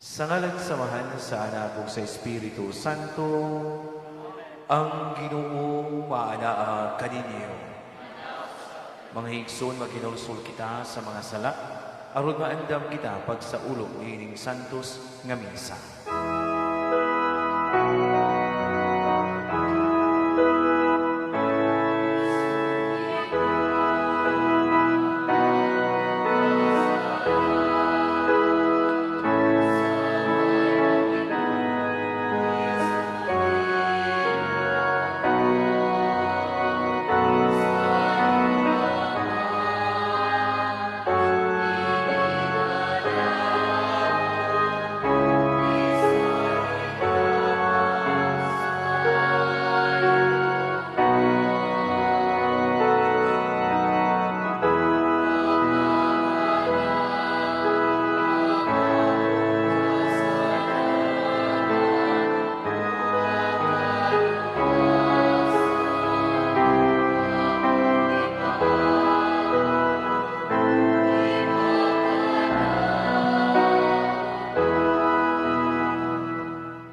Sa ngalan samahan sa Anak ug sa Espiritu Santo, ang Ginoo maanaa kaninyo. Mga higson, maghinulsol kita sa mga sala, aron maandam kita pag sa ulong niining santos nga misa.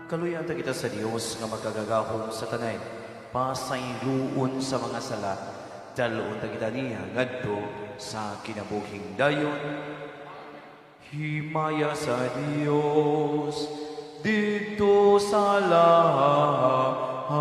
Kaluyan ta kita sa Dios nga magkagagahom sa tanay, pasayloon sa mga sala, daloon ta kita niya ngadto sa kinabuhing dayon. Himaya sa Dios dito sa lahangit.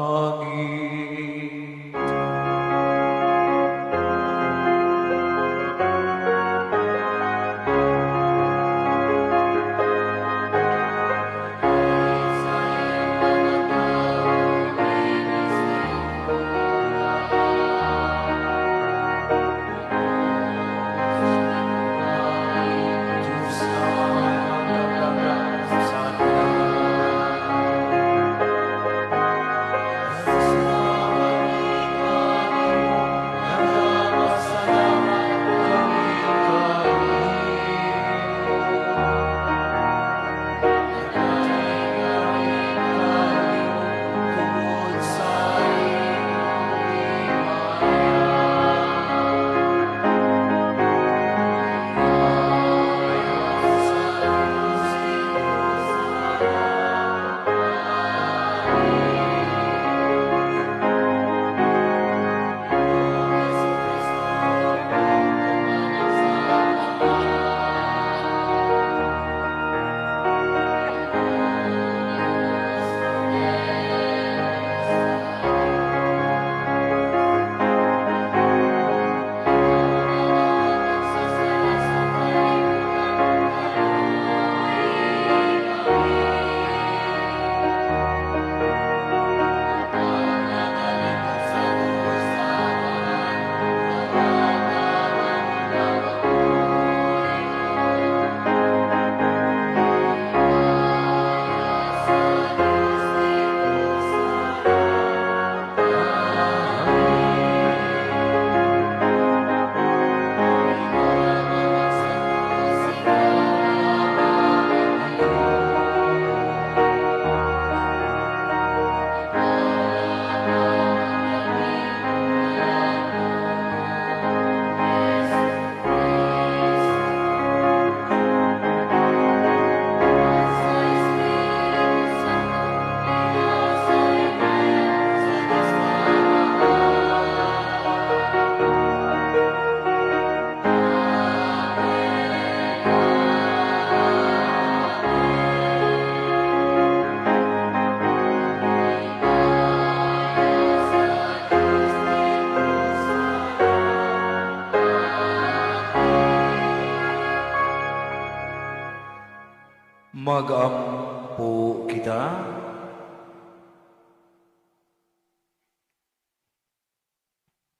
Magampo kita.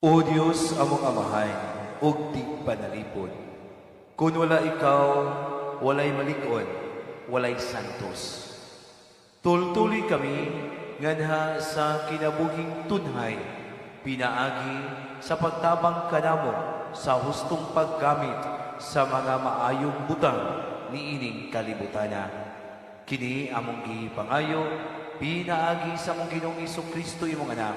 O Diyos, among amahay, ug di panalipod. Kung wala ikaw, walay malikon, walay santos. Tultuli kami, nganha sa kinabuhing tunhay, pinaagi sa pagtabang kanamo sa hustong paggamit sa mga maayong butang niining kalibutana. Kini among gipangayo, pinaagi sa among Ginoong Kristo imong anak,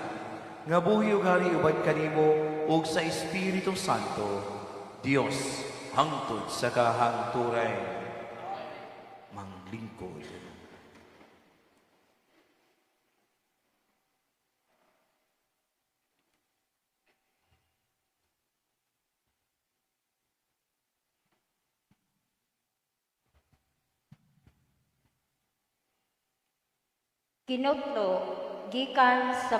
nga buhi ug hari uban kanimo ug sa Espiritu Santo, Dios hangtod sa kahangturay. lingkod. Kinutlo, gikan sa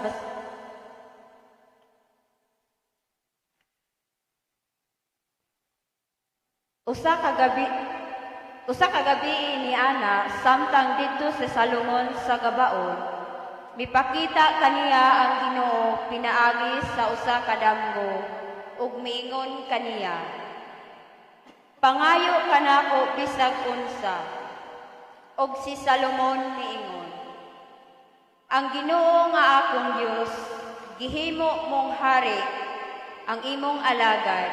Usa ka gabi ni ana samtang didto sa Salomon sa gabaon, mipakita kaniya ang Ginoo pinaagi sa usa ka damgo ug miingon kaniya, "Pangayo kanako bisag unsa." Og si Salomon miingon, "Ang Ginoo nga akong Dios, gihimo mong hari ang imong alagad,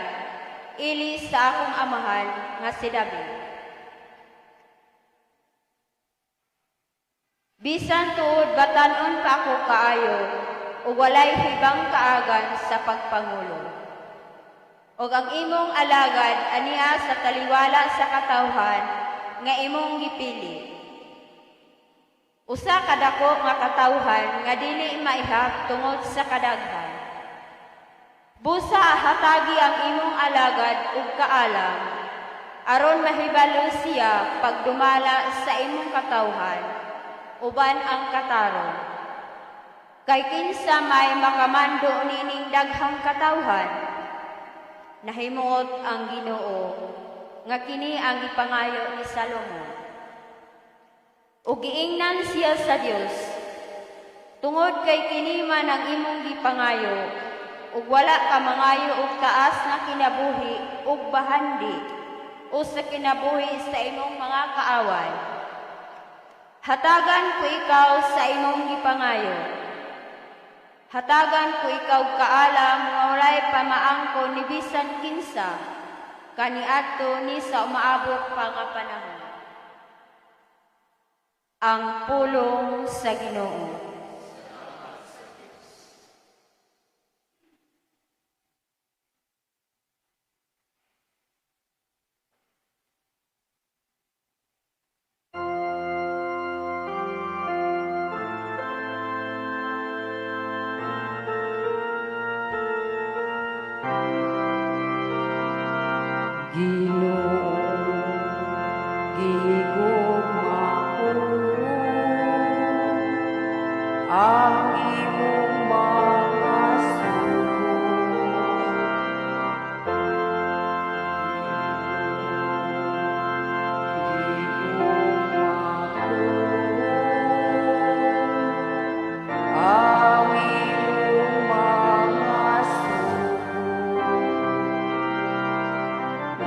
ili sa akong amahan nga si David. Bisan tuod batan-on pa ako kaayo, ug walay hibang kaagan sa pagpangulo. Og ang imong alagad aniya sa taliwala sa katawhan nga imong gipili. Usa ka dako nga katawhan nga dili maihap tungod sa kadaghan. Busa hatagi ang imong alagad ug kaalam, aron mahibalo siya pagdumala sa imong katawhan, uban ang katarong. Kay kinsa may makamando nining daghang katawhan, nahimuot ang Ginoo nga kini ang gipangayo ni Salomon. Ug giingnan siya sa Dios, tungod kay kini man ang imong gipangayo, ug wala ka mangayo og taas na kinabuhi ug bahandi o sa kinabuhi sa imong mga kaaway. Hatagan ko ikaw sa imong gipangayo. Hatagan ko ikaw kaalam nga walay pamaangko ni bisan kinsa kaniadto ni sa umaabot pa nga panahon. Ang pulong sa Ginoo.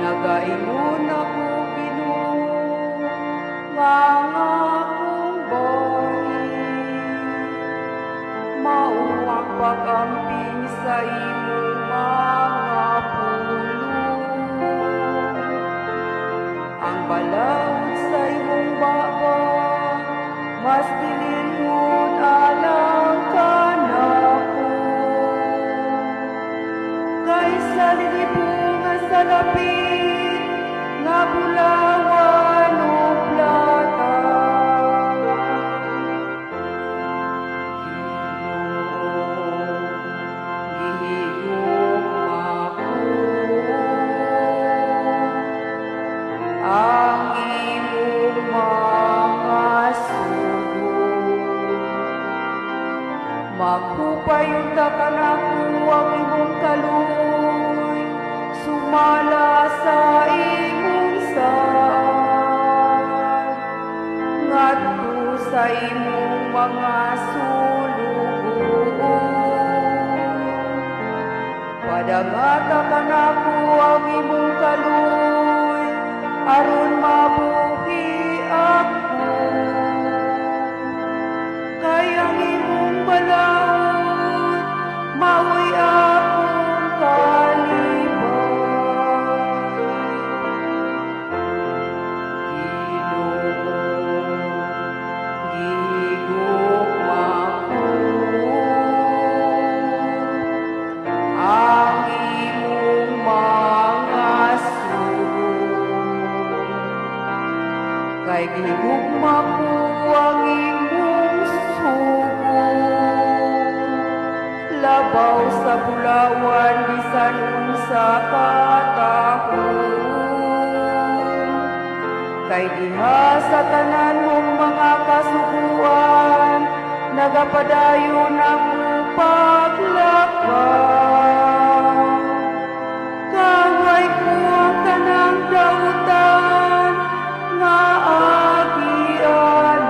Nagaingon ako Ginoo, mga akong bahin, mauwang pag-amping sa imong mga pulong. Ang balaod sa imong baba, mas dilingon alang kanako. Kaysa lilibong nga salapit, nga bulawan o plata. Gihigog ako ang imong mga sugo. Magpupayunta ka na ko ang imong kaluoy, sumala sa imong saan, ngadto sa imong mga sulugoon. Padangata ka na ko ang imong kaluoy, aron mabuhi ako. Kay ang imong balaod, maoy akong kalipay. Gigugma ko ang imong mga sugo. higugma ko ang imong sugon. Labaw sa bulawan, bisan unsa katahon. Kay diha sa tanan mong mga kasuguan, nagapadayon ako paglakaw. Kaway ko ang kanang dautan, nga agianan.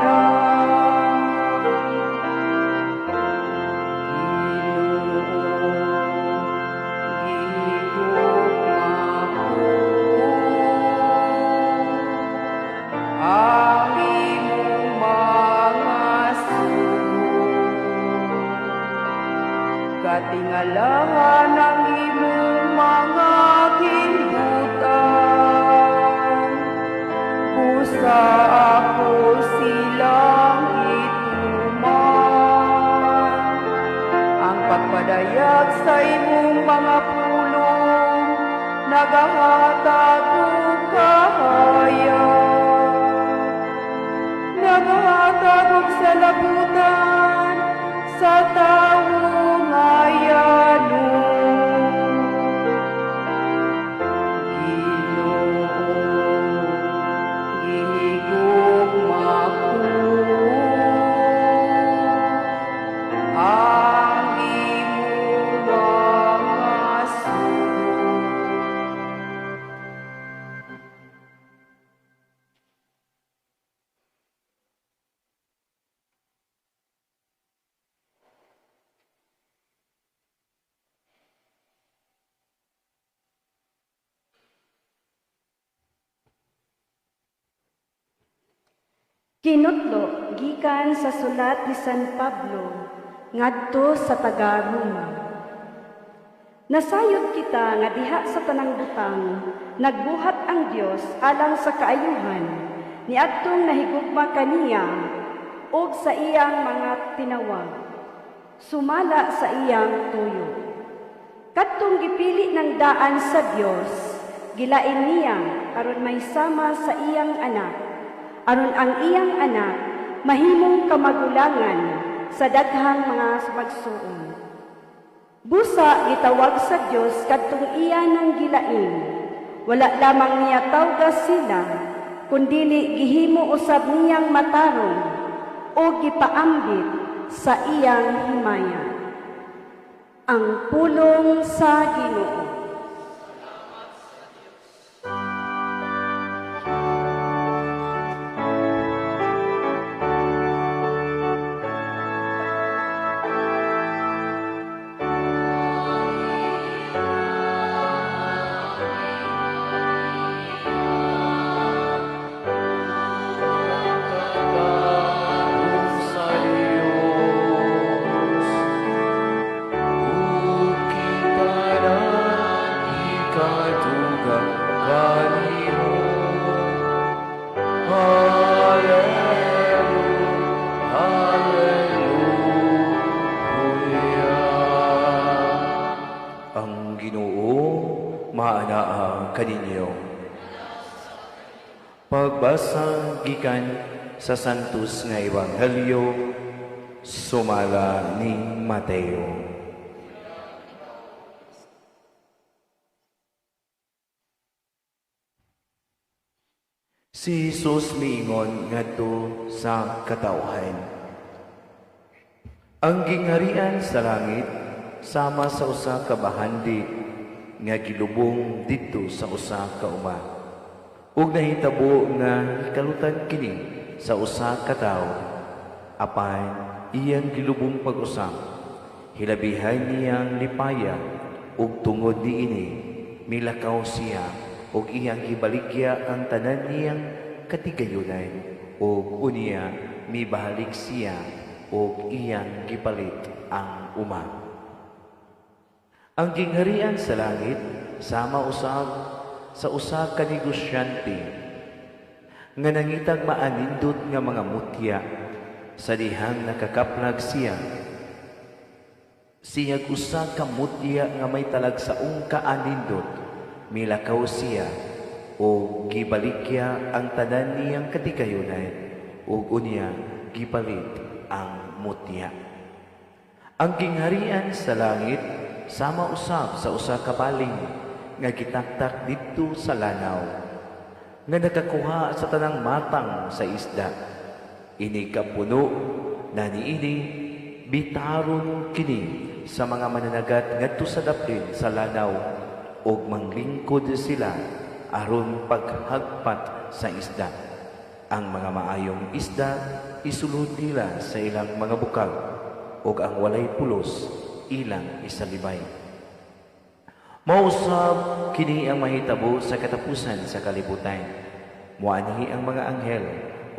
Gihigugma ko ang imong mga sugo. Katingalahan ang imong mga kinbutan. Busa ako silang ituman. Ang pagpadayag sa imong mga pulong, nagahatag og kahayag. Nagahatag og salabutan sa tawo nga yanon. Ginoo, gihigugma ko ang imong mga sugo. Kinutlo gikan sa sulat ni San Pablo ngadto sa taga-Roma. Nasayod kita nga diha sa tanang butang nagbuhat ang Dios alang sa kaayuhan niadtong nahigugma kaniya og sa iyang mga tinawag, sumala sa iyang tuyo. Kadtong gipili ng daan sa Dios, gilain niya aron may sama sa iyang anak, aron ang iyang anak mahimong kamagulangan sa daghang mga magsuon. Busa gitawag sa Dios kadtong iya nang gilain. Wala lamang niya tawgas sila, kundili gihimo usab niyang matarong o gipaambit sa iyang himaya. Ang pulong sa Ginoo. Ang Ginoo maanaa kaninyo. Pagbasa gikan sa Santos nga Ebanghelyo sumala ni Mateo. Si Jesus miingon ngadto sa katawhan. Ang gingharian sa langit sama sa usa ka bahandi nga gilubong didto sa usa ka uma. Ug nahitabo nga hikalutan kini sa usa ka tawo. Apan iyang gilubong pag-usap, hilabihan niyang lipaya ug tungod niini milakaw siya ug iyang gibaligya ang tanan niyang katigayunan ug unya mibalik siya ug iyang gipalit ang uma. Ang gingharian sa langit sama usab sa usa ka negosyante nga nangitag maanindot nga mga mutya sa dihang nakakaplag siya. Siyag usa ka mutya nga may talag sa ka anindot, milakaw siya o gibalikya ang tanan niyang katigayunan ug unya gipalit ang mutya. Ang gingharian sa langit sama usab sa usa ka baling nga gitaktak didto sa lanaw nga nakakuha sa tanang matang sa isda. Ini kapuno na niini bitaron kini sa mga mananagat ngadto sa daplin sa lanaw ug manglingkod sila aron paghagpat sa isda. Ang mga maayong isda isulod nila sa ilang mga bukag ug ang walay pulos ilang isalibay. Mausab kini ang mahitabo sa katapusan sa kalibutan. Muanhi ang mga anghel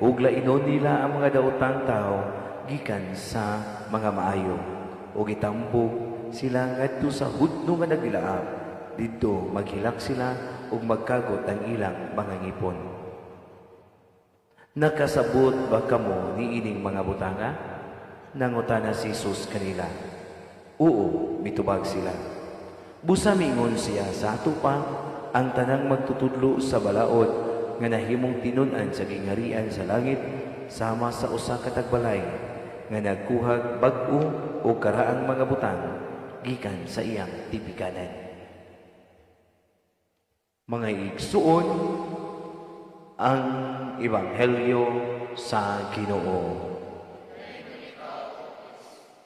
ug lainon nila ang mga daotang tao gikan sa mga maayo ug itambog sila ngadto sa hudno nga naglaab. Didto maghilak sila ug magkagot ang ilang mga ngipon. Nakasabot ba kamo ni ining mga butanga? Nangutana si Jesus kanila. Oo, mitubag sila. Busa miingon siya sa ato pa ang tanang magtutudlo sa balaod nga nahimong tinun-an sa gingharian sa langit sama sa usa ka tagbalay nga nagkuhag bag-o o karaang mga butang gikan sa iyang tipikanan. Mga igsuon, ang Ebanghelyo sa Ginoo.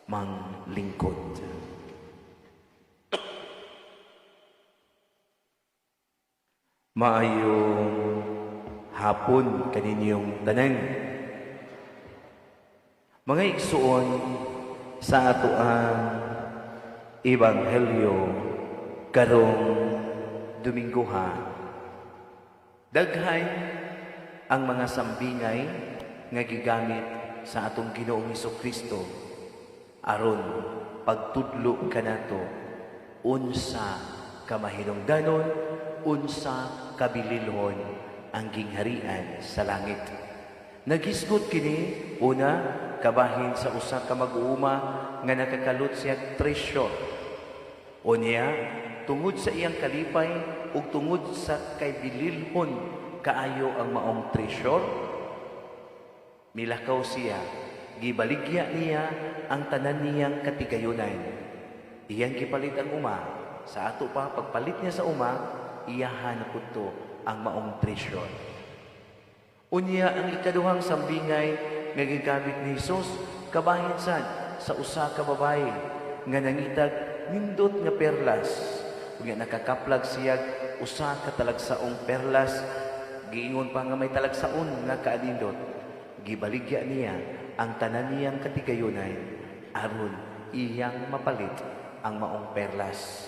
Manglingkod. Maayong hapon kaninyong tanan. Mga igsuon sa ato ang Ebanghelyo karong Domingo ha. Daghay ang mga sambingay nga gigamit sa atong Ginoong Hesukristo aron pagtudlo kanato unsa kamahinungdanon, unsa kabililhon ang gingharian sa langit. Nagisgot kini una kabahin sa usa ka mag-uuma nga nakakalot siya treasure. Unya tungod sa iyang kalipay ug tungod sa kay bililhon kaayo ang maong treasure, milakaw siya, gibaligya niya ang tanan niyang katigayunan. Iyang gipalit ang uma, sa ato pa pagpalit niya sa uma, iyahan na punto ang maong treasure. Unya ang ikaduhang sambingay nga gigamit ni Jesus kabahin sa usa ka babae nga nangitag nindot nga perlas. Unya nakakaplag siya usa ka talagsaong perlas, giingon pa nga may talagsaon nga kaadindot. Gibaligya niya ang tanan niyang katigayunan aron iyang mapalit ang maong perlas.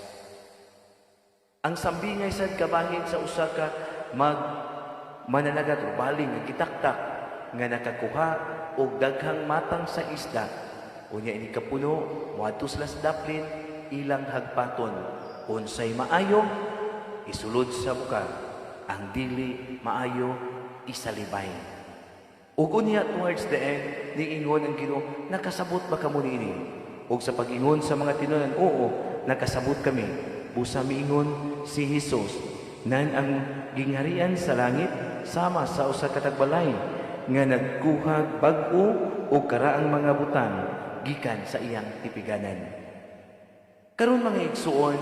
Ang sambingay sad kabahin sa usa ka mananagat o baling nga gitaktak nga nakakuha og daghang matang sa isda. Unya ini kapuno moadto sila sa daplin ilang hagpaton. Unsay maayo isulod sa bukag, ang dili maayo isalibay. Ug unya towards the end niingon ang Ginoo, nakasabot ba kamo niini? Ug sa pag-ingon sa mga tinunan, oo, nakasabot kami. Busa miingon si Jesus nan ang gingharian sa langit sama sa usa ka tagbalay nga nagkuhag bag-o o karaang mga butang gikan sa iyang tipiganan. Karon mga igsuon,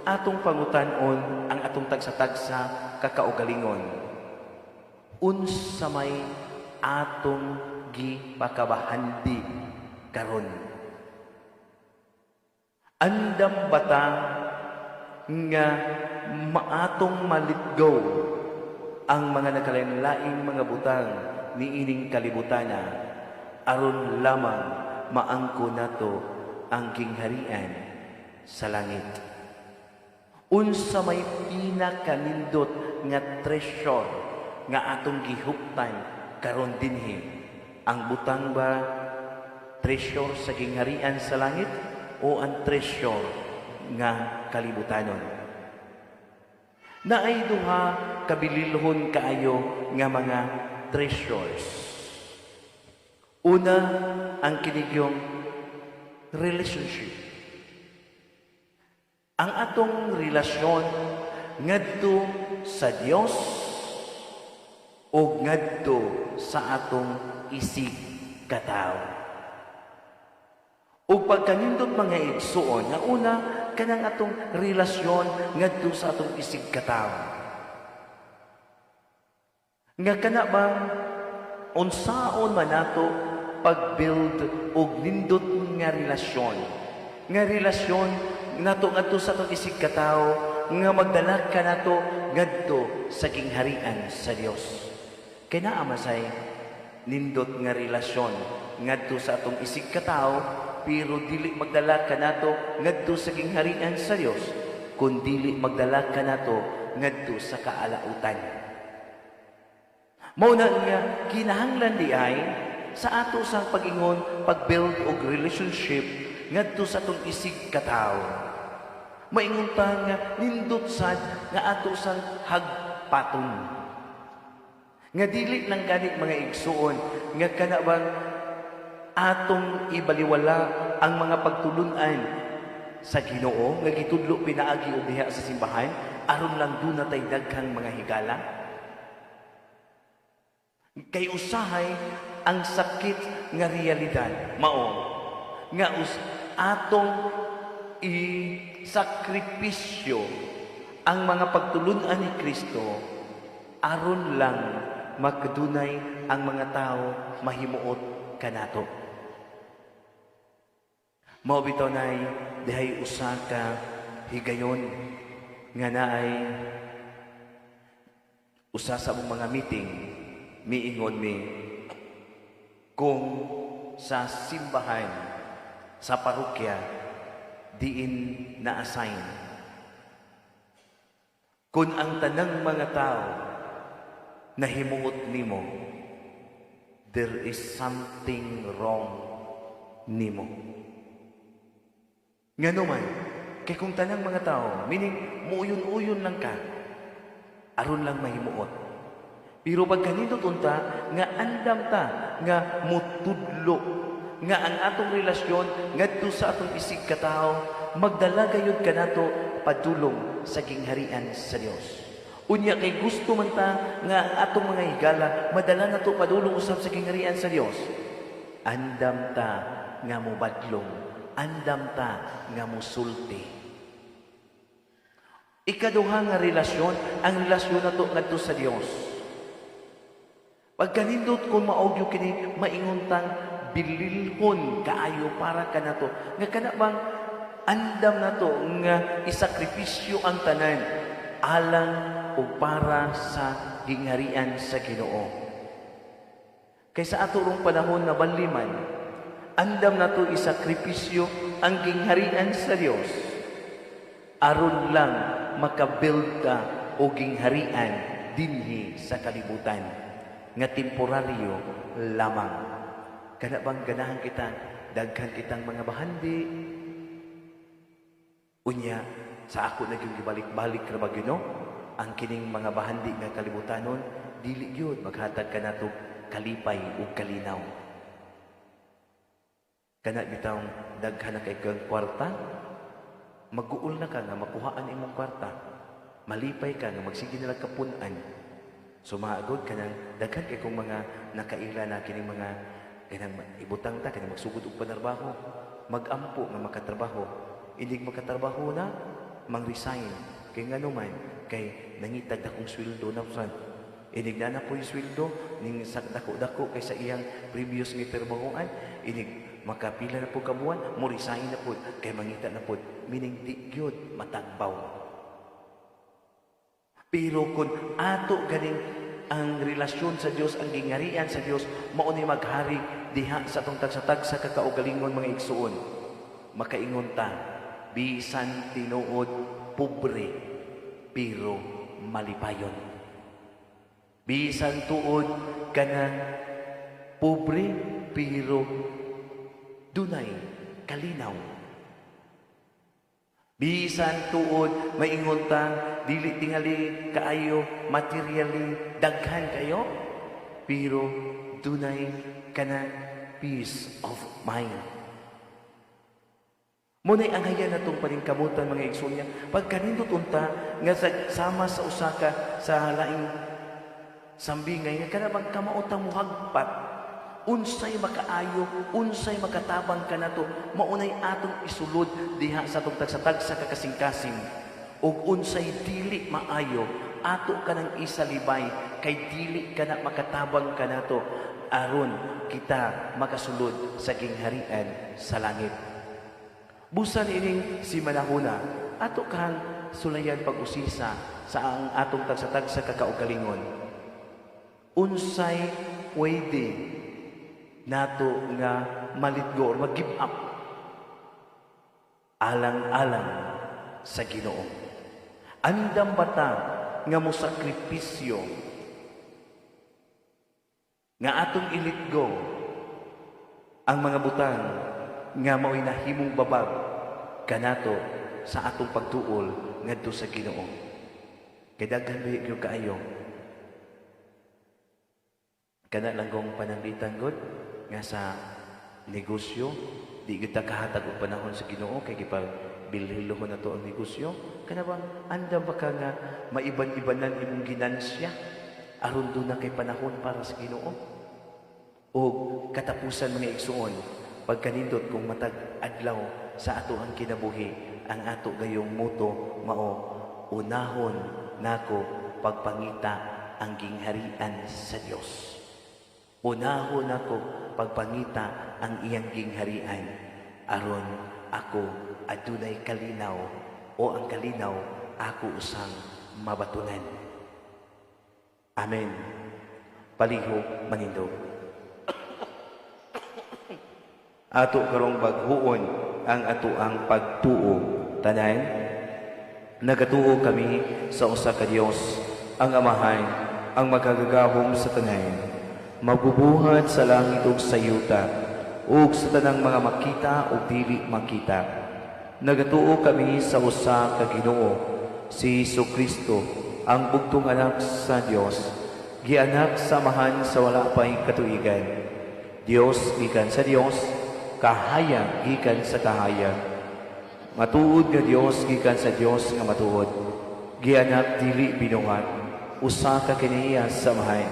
atong pangutan-on ang atong tagsa-tagsa kakaugalingon. Unsa may atong gipakabahandi karon? Andam bata nga maatong malitgaw ang mga nakalain-laing mga butang ni ining kalibutana aron lamang maangko nato ang gingharian sa langit. Unsa may pinakanindot nga treasure nga atong gihuptan karon dinhi? Ang butang ba treasure sa gingharian sa langit o ang treasure nga kalibutanon? Naay duha kabililhon kaayo nga mga treasures. Una, ang kinigyong relationship. Ang atong relasyon ngadto sa Dios o ngadto sa atong isig katawo. O pagkanindot mga igsuon, nga una, kanang atong relasyon ngadto sa atong isig katawo. Nga kana bang unsaon man nato pag-build og nindot nga relasyon. Nga relasyon nato ngadto sa atong isig katawo, nga magdala ka nato ngadto sa gingharian sa Dios. Kay naa masay nindot nga relasyon ngadto sa atong isig katawo, pero dili magdala ka nato ngadto sa gingharian sa Dios, kun dili magdala ka nato ngadto sa kaalautan. Mao na nga kinahanglan di ay sa ato sang pag-ingon, pag-build og relationship ngadto sa atong isig katawo. Maingon ta nga nindot sad nga ato sang hagpaton. Nga dili lang gani mga igsuon nga kana bang atong ibaliwala ang mga pagtulunan sa Ginoo nga gitudlo pinaagi og diha sa simbahan aron lang duna tay daghang mga higala. Kay usahay ang sakit nga realidad mao nga atong isakripisyo ang mga pagtulunan ni Kristo aron lang magdunay ang mga tao mahimuot kanato. Mao bitaw nay dihay usa ka higayon nga naay usa sa among mga meeting miingon mi kung sa simbahan sa parokya diin na-assign kung ang tanang mga tao nahimuot nimo, there is something wrong nimo. Nga naman, kay kung tanang mga tao, meaning muuyon-uyon lang ka, aron lang mahimuot. Pero pag kanindot unta, nga andam ta, nga mutudlo, nga ang atong relasyon, ngadto sa atong isig katao, magdala gayud kanato padulong sa gingharian sa Dios. Unya kay gusto man ta nga atong mga higala madala nato padulong usab sa gingharian sa Dios. Andam ta nga mobadlong, andam ta nga musulti. Ikaduha nga relasyon, ang relasyon nato ngadto sa Dios. Pagkanindot kung maogyo kini mainguntang bililhon kaayo para kanato nga kana bang andam nato nga isakripisyo ang tanan alang o para sa gingharian sa Ginoo. Kaysa ato rong panahon na banliman, andam nato isakripisyo ang gingharian sa Dios aron lang makabuild ka o gingharian dinhi sa kalibutan nga temporaryo lamang. Kana bang ganahan kita, daghan kitang mga bahandi. Unya, sa ako naging gibalik-balik ra ba Ginoo? Ang kining mga bahandi nga kalibutanon, dili gyud maghatag ka nato kalipay ug kalinaw. Kana bitaw daghan na kay kang kwarta, mag-uul na ka nga makuhaan imong kwarta. Malipay ka nga magsige na lang kapunan. Sumagod ka ng daghan kay kung mga nakaila na kining mga kanang ibutang ta kanang magsugod og panarbaho, magampo nga makatrabaho. Inig makatrabaho na, mang-resign. Kay nga naman, kay nangitag akong sweldo na usan. Inig na po yung sweldo, ning dako-dako kay sa iyang previous nga trabahoan. Inig makapila na po kabuan, mo resign na po, kay mangita na po. Meaning di gyud matagbaw. Pero kung ato ganing ang relasyon sa Dios, ang gingharian sa Dios, mao ni maghari diha sa atong tagsa-tagsa kakaugalingon mga igsuon. Makaingon ta, bisan tinuod pobre pero malipayon. Bisan tuod kanang pobre pero dunay kalinaw. Bisan tuod maingon ta dili tingali kaayo materially daghan kayo pero dunay kanang peace of mind. Muna'y ang haya na itong paningkamutan mga igsoon niya. Pagkanindot unta nga sama sa usaka sa laing Sambingay nga kanabang kamautang muhagpat. Unsay makaayo, unsay makatabang ka na to, maunay atong isulod diha sa atong tagsatag sa kakasing-kasing. Ug unsay dili maayo, ato ka ng isalibay, kay dili ka na makatabang ka na to, aron kita makasulod sa gingharian sa langit. Busan ining si manahuna, ato kang sulayan pag-usisa sa ang atong tagsatag sa kakaugalingon. Unsay pwede nato nga malitgo or mag-give up alang-alang sa Ginoo. Andam bata nga mo sakripisyo nga atong ilitgo ang mga butang nga mao'y nahimong babag kanato sa atong pagtuol ngadto sa Ginoo. Kay daghan gyud kaayo kana langgong pananglitan gud nga sa negosyo, di kita kahatag og panahon sa Ginoo kay gipabilhilohon nato ang negosyo. Kana bang andam ba ka nga maiban-ibanan imong ginansya aron do na kay panahon para sa Ginoo? O katapusan mga igsuon, pagkanindot kung matag adlaw sa ato ang kinabuhi, ang ato gayong moto mao unahon nako pagpangita ang gingharian sa Dios. Unahon ako pagpangita ang iyang gingharian aron ako adunay kalinaw o ang kalinaw ako usang mabatunan. Amen. Palihog manindog. Ato karong baghuon ang ato ang pagtuo. Tanan, nagatuo kami sa usa ka Dios, ang Amahan, ang magagagahom sa tanan, magbubuhat sa langit ug sa yuta, ug sa tanang mga makita ug dili makita. Nagatuo kami sa usa ka Ginoo, si Jesucristo, ang bugtong anak sa Dios, gianak sa Amahan sa wala pay katuigan. Dios gikan sa Dios, kahayag gikan sa kahayag. Matuod nga Dios gikan sa Dios nga matuod. Gianak dili binuhat, usa ka kaniya sa Amahan.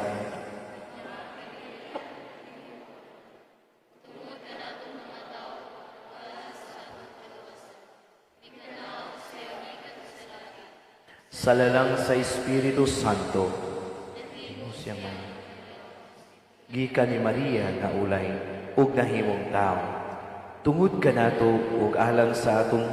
Salalang sa Espiritu Santo, siyang gikan ni Maria na ulay ug nahimong tao. Tungod kanato ug alang sa atong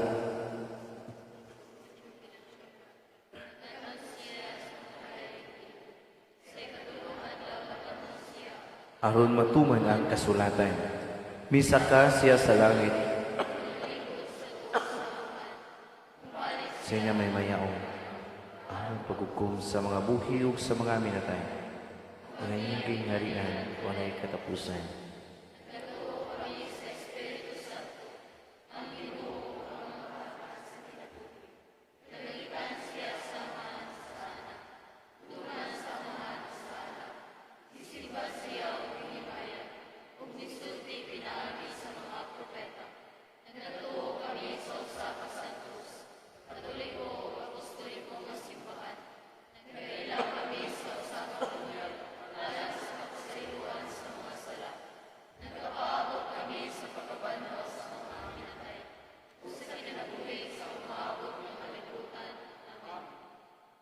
aron matuman ang kasulatan. Misaka siya sa langit. Siya may mayaong ang paghukom sa mga buhi ug sa mga minatay. Ang iyong gingharian, walay katapusan.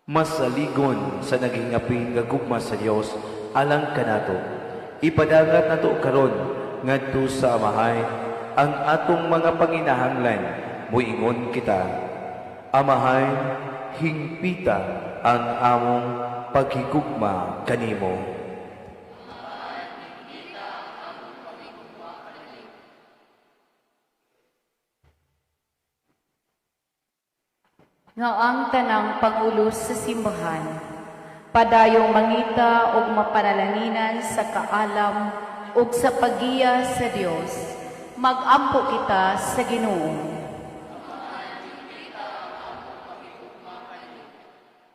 Masaligon sa naging apil nga gugma sa Dios alang kanato. Ipadagat nato karon ngadto sa Amahay ang atong mga panginahanglan. Muingon kita, Amahay, hingpita ang among paghigugma kanimo. Nga ang tanang pangulos sa simbahan, padayong mangita og mapanalanginan sa kaalam ug sa pagiya sa Dios, magampo kita sa Ginoo.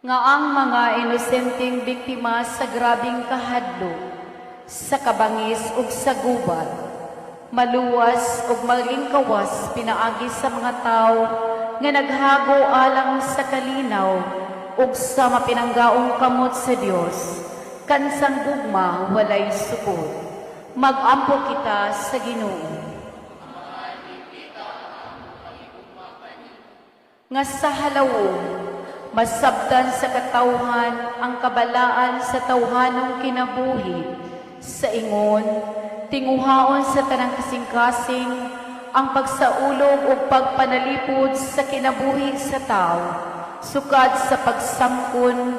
Nga ang mga inosenteng biktima sa grabing kahadlok, sa kabangis ug sa gubat, maluwas ug malingkawas pinaagi sa mga tao nga naghago alang sa kalinaw ug sa mapinanggaong kamot sa Dios, kansang gugma walay sukod. Magampo kita sa Ginoo. Nga sa halawon, masabtan sa katawhan ang kabalaan sa tawhanong kinabuhi. Sa ingon, tinguhaon sa tanang kasing-kasing ang pagsaulog o pagpanalipod sa kinabuhi sa tao, sukad sa pagsamkon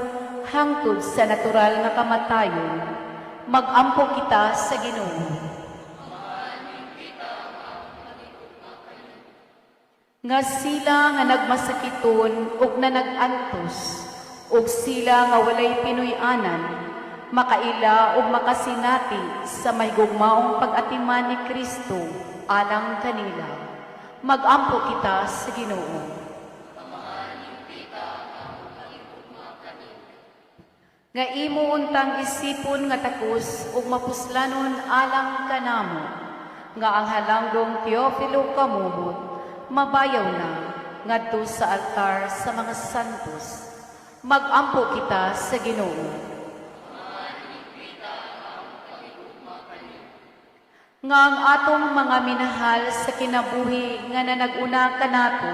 hangtod sa natural nga kamatayon. Magampo kita sa Ginoo. Nga sila nga nagmasakiton ug nanagantos, ug sila nga walay pinuy-anan, makaila ug makasinati sa mahigugmaong pag-atiman ni Kristo alang kanila. Magampo kita sa Ginoo. Nga imo untang isipon nga takos ug mapuslanon alang kanamo, nga ang halanggong Teofilo kamumot, mabayaw na ngadto sa altar sa mga santos. Magampo kita sa Ginoo. Nga ang atong mga minahal sa kinabuhi nga nanaguna kanato,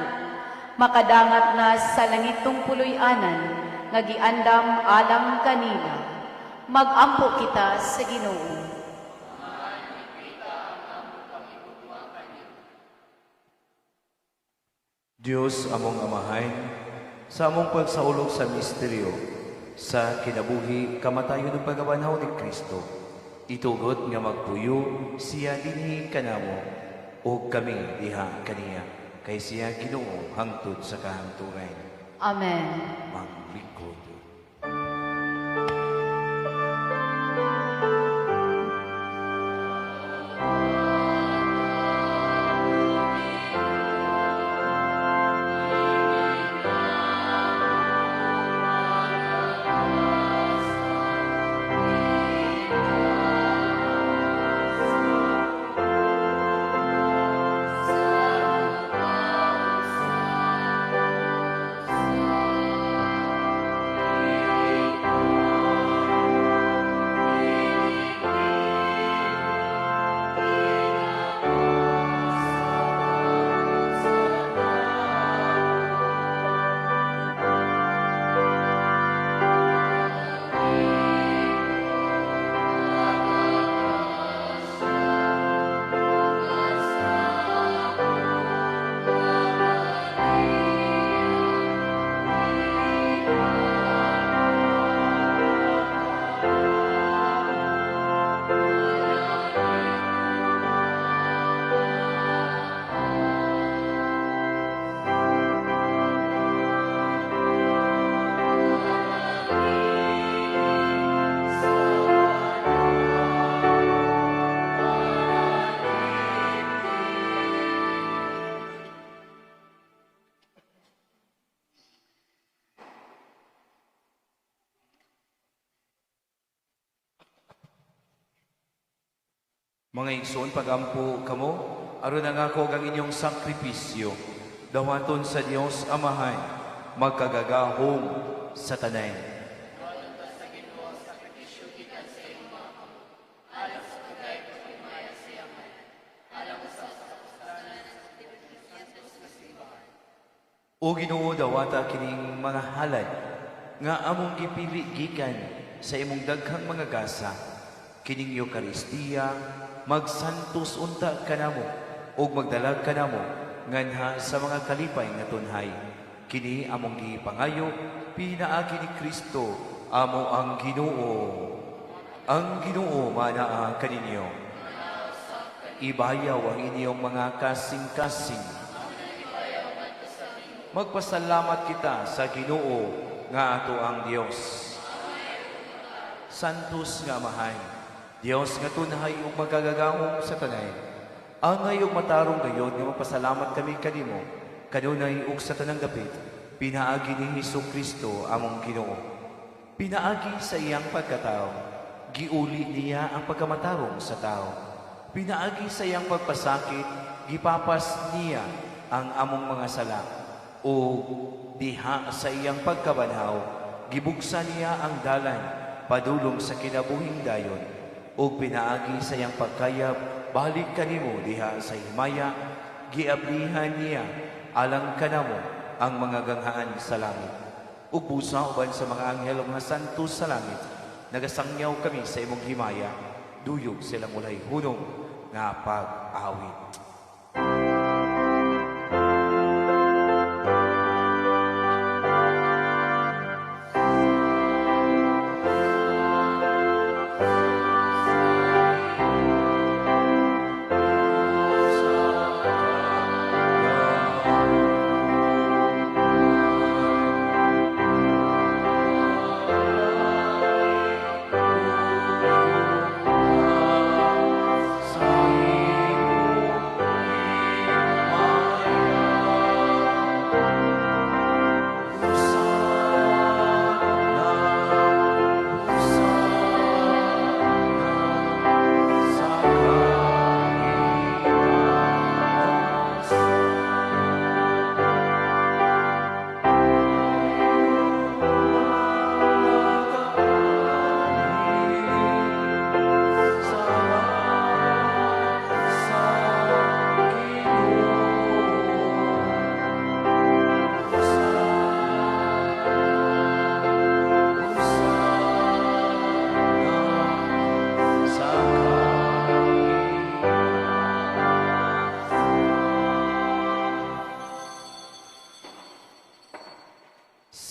makadangat na sa langitong puloy-anan nga giandam alang kanila. Magampo kita sa Ginoo. Diyos among amahay, sa among pagsaulog sa misteryo, sa kinabuhi, kamatayon ng pagabanhaw ni Kristo, itugot nga magpuyo siya dinhi kanamo, o kami diha kaniya, kay siya Ginoo hangtod sa kahangturan. Amen. Manglingkod. Mga igsoon, pagampo kamo, aron na nga ko ang inyong sakripisyo, dawaton sa Dios Amahan, magkagagahong sa tanay. O Ginoo, dawata kining mga halad, nga among gipili gikan sa imong daghang mga gasa, kining Eucharistia, magsantos unta kanamo ug magdalag kanamo nganha sa mga kalipay nga tunhay. Kini among gipangayo pinaagi ni Kristo amo ang Ginoo. Ang Ginoo manaa kaninyo. Ibayaw ang inyong mga kasing-kasing. Magpasalamat kita sa Ginoo nga ato ang Dios. Santos nga amahan, Dios nga tunhay ug magagagahom sa tanay. Angay ug matarong gayod nga magpasalamat kami kanimo, kanunay ug sa tanang dapit, pinaagi ni Hesukristo among Ginoo. Pinaagi sa iyang pagkatao, giuli niya ang pagkamatarong sa tao. Pinaagi sa iyang pagpasakit, gipapas niya ang among mga sala. O diha sa iyang pagkabanhaw, gibugsa niya ang dalan padulong sa kinabuhing dayon, ug pinaagi sa iyang pagkayab, balik kanimo diha sa himaya, giablihan niya, alang kanamo ang mga ganghaan sa langit. Ug busa uban sa mga anghel ug mga santos sa langit, nagasangyaw kami sa imong himaya, duyog silang ulay hunong nga pag-awit.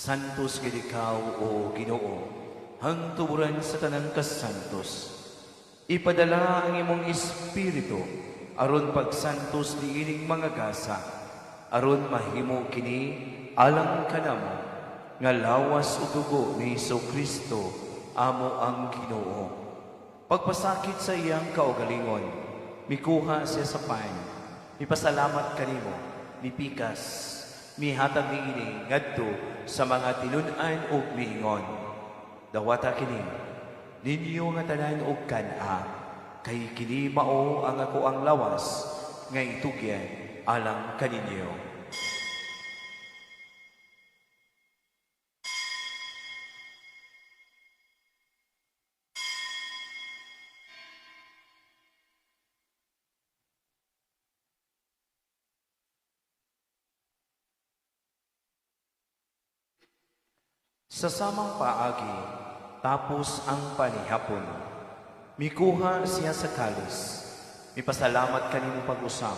Santos gid ikaw, o Ginoo, hangtuburan sa tanang kasantos. Ipadala ang imong espiritu aron pagsantos niining mga gasa, aron mahimo kini alang kanamo nga lawas ug dugo ni Kristo amo ang Ginoo. Pagpasakit sa iyang kaugalingon, mikuha siya sa pan, mipasalamat kanimo, mipikas, mihatag niini ngadto sa mga tinud-an ug miingon. Dawata kini ninyo nga tanan og kan-a, kay kini mao ang ako ang lawas nga itugyan alang kaninyo. Sa samang paagi, tapos ang panihapon, mikuha siya sa kalis, mipasalamat kanimo pag-usap,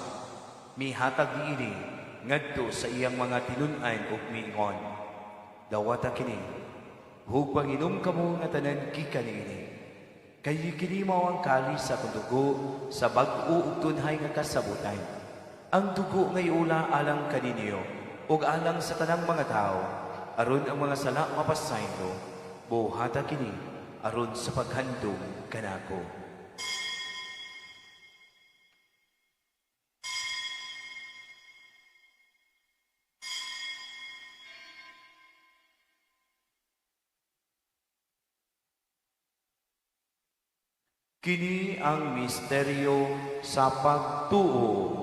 mihatag niini ngadto sa iyang mga tinud-an ug miingon. Dawata kini, hug panginom kamo nga tanan gikan niini. Kay kini mao ang kalis sa dugo sa bag-o ug tunhay nga kasabutan. Ang dugo nga iula alang kaninyo ug alang sa tanang mga tao, aron ang mga sala mapasaylo, buhata kini aron sa paghandom kanako. Kini ang misteryo sa pagtuo.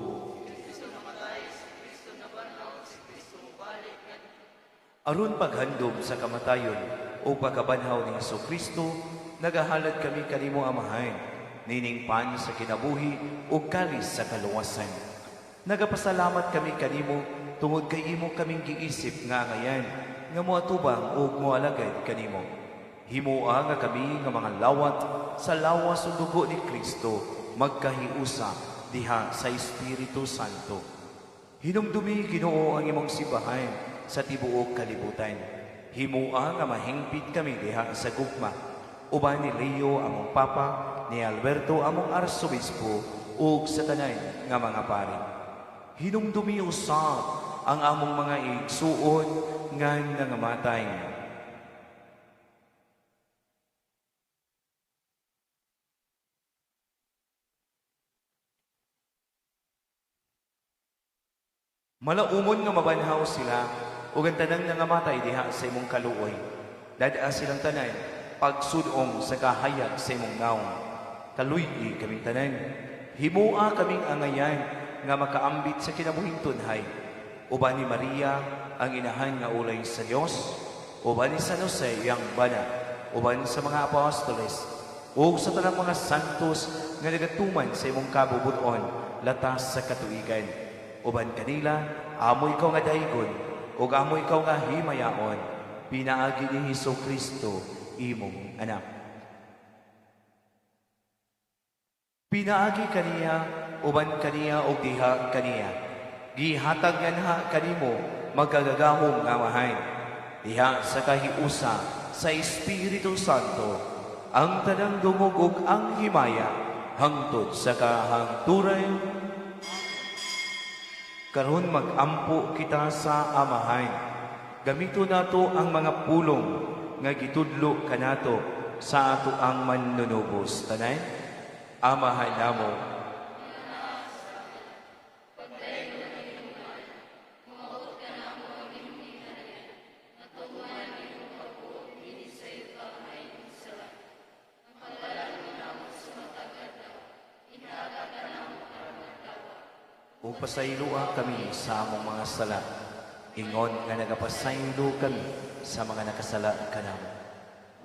Aron paghandom sa kamatayon o pagkabanhaw ni Kristo, nagahalad kami kanimo amahan, nining pan sa kinabuhi o kalis sa kaluwasan. Nagapasalamat kami kanimo tungod kay imo kaming giisip nga ngayan, nga moatubang o moalagad kanimo. Himoa nga kami nga mga lawat sa lawas o dugo ni Kristo, magkahiusa diha sa Espiritu Santo. Hinumdumi Ginoo ang imong simbahan sa tibuok kalibutan. Himua nga mahingpit kami diha sa gugma. Uban ni Leo among Papa, ni Alberto among Arsobispo, ug sa tanan nga mga pari. Hinumdumi usab ang among mga igsuon nga nangamatay. Malaumon nga mabanhaw sila ug ang tanang nangamatay diha sa imong kaluoy. Dadaa silang tanan pagsudong sa kahayag sa imong naong. Kaluy-i kaming tanan. Himua kaming angayan nga makaambit sa kinabuhing tunhay. Uban ni Maria ang inahan nga ulay sa Dios, uban ni San Jose yang bana, uban sa mga apostoles, ug sa tanang mga santos nga nagatuman sa imong kabubuton latas sa katuigan. Uban kanila, amo ikaw nga daygon, ug amo ikaw nga himayaon, pinaagi ni Hesus Kristo, imong anak. Pinaagi kaniya, uban kaniya o diha kaniya. Gihatag nga kanimo, magagagahong nga mahain. Diha sa kahiusa sa Espiritu Santo, ang tanang dungog ug ang himaya, hangtod sa kahangturay. Karon magampo kita sa amahan. Gamito nato ang mga pulong nga gitudlo kanato sa ato ang manunubos. Tanay, amahan namo. Ug pasayloa kami sa among mga sala. Ingon nga nagapasaylo kami sa mga nakasala kanamo.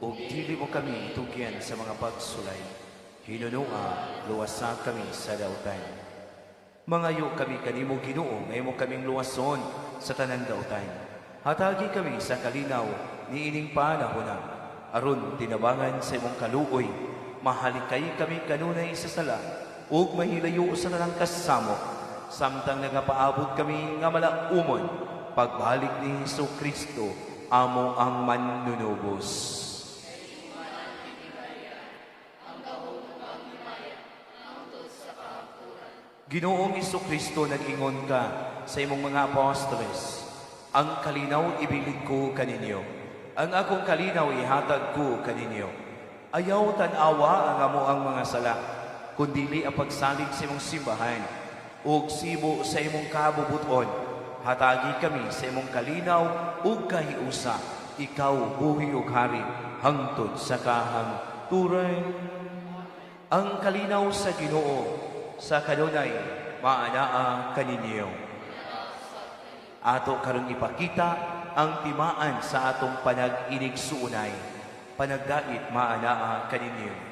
Ug dili mo kami itugyan sa mga pagsulay. Hinunua, luwasa kami sa dautan. Mangayo kami kanimo Ginoo, ngayon mo kaming luwason sa tanan dautan. Hatagi kami sa kalinaw ni ining panahon na aron tinabangan sa imong kaluoy. Mahalikay kami kanunay sa sala ug mahilayo sa tanang kasamo. Samtang nagapaabot kami nga malaumon, pagbalik ni Hesus Kristo, amo ang manunubos. Ginoong Hesus Kristo, nag-ingon ka sa imong mga apostoles, ang kalinaw ibilid ko kaninyo, ang akong kalinaw ihatag ko kaninyo. Ayaw tanawa ang amo ang mga sala, kundili ang pagsalig sa imong simbahan, ug sibo sa imong kabubuton, hatagi kami sa imong kalinaw ug kahiusa, ikaw buhi ug hari, hangtod sa kahangturay. Ang kalinaw sa Ginoo, sa kanunay, maanaa kaninyo. Ato karong ipakita ang timaan sa atong panag-inigsuunay, panagdait maanaa kaninyo.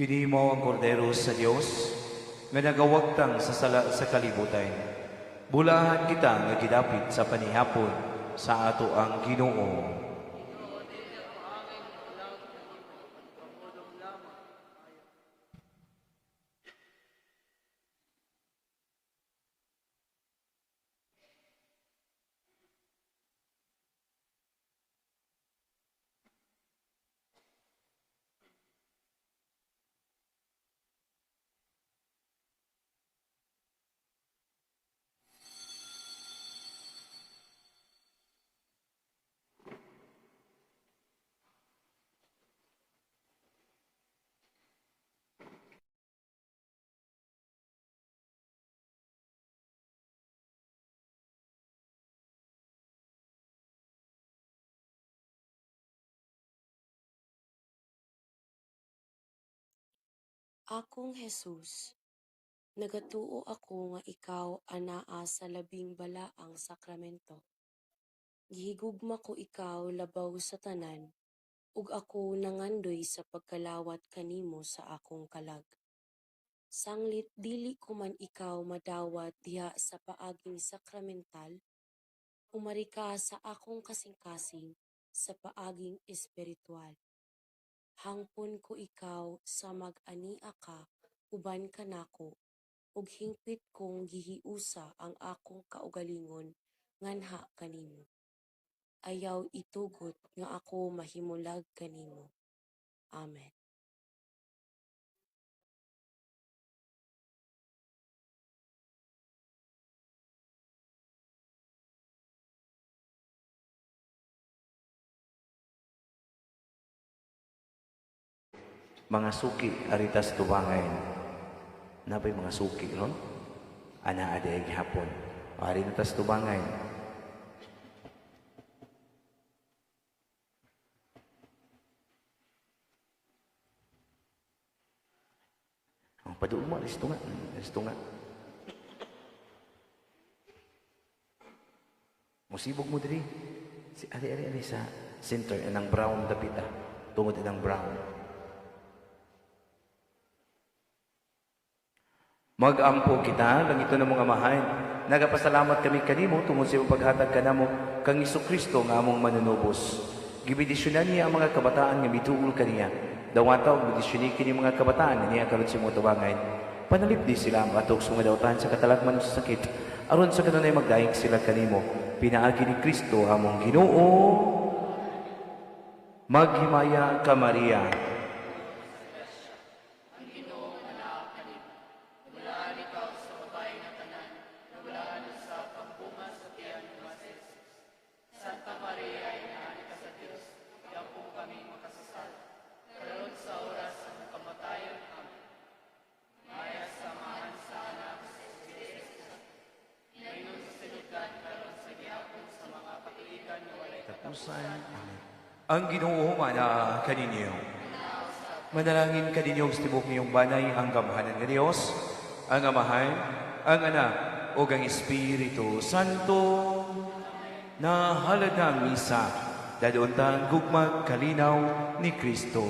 Kini mo ang kordero sa Dios nga nagawagtang sa sala sa kalibutan. Bulahan kita nga gidapit sa panihapon sa ato ang Ginoo. Akong Jesus, Nagatuo ako nga ikaw anaa sa labing balaang sakramento. Gihigugma ko ikaw labaw sa tanan, ug ako nangandoy sa pagkalawat kanimo sa akong kalag. Sanglit dili ko man ikaw madawat diha sa paaging sakramental, umari ka sa akong kasing-kasing sa paaging espiritual. Hangpon ko ikaw sa mag-ania ka uban kanako, ug hingpit kong gihiusa ang akong kaugalingon nganha kanimo. Ayaw itugot nga ako mahimulag kanimo. Amen. Mga suki, aritas tubangain. Nabay mga suki, ron? Ana aday gihapon. Aritas tubangain. Ang paduol mo, listo nga. Listo nga. Musibog mo diri. Si ari sa center, anang brown dapita. Tungod anang brown. Mag-ampo kita, lang ito ng mga mahain. Nagapasalamat kami kanimo tungod sa iyong paghatag kanamo kang Kristo nga among manunubos. Gibidisyonan niya ang mga kabataan nga mituol kaniya. Dawata og bidisyonin kini mga kabataan nga niya karon sa mga tubangay. Panalipdi sila ang atok sumadawtan sa katalagman sa sakit. Aron sa kanunay magdaig sila kanimo. Pinaagi ni Kristo among Ginoo. Maghimaya ka Maria. Ang Ginoo mana kaninyo. Manalangin kaninyo sa tibok niyong banay ang gamhanan ng Diyos, ang Amahan, ang Anak, o ang Espiritu Santo, na halad ng misa, daduntan gugmag kalinaw ni Kristo.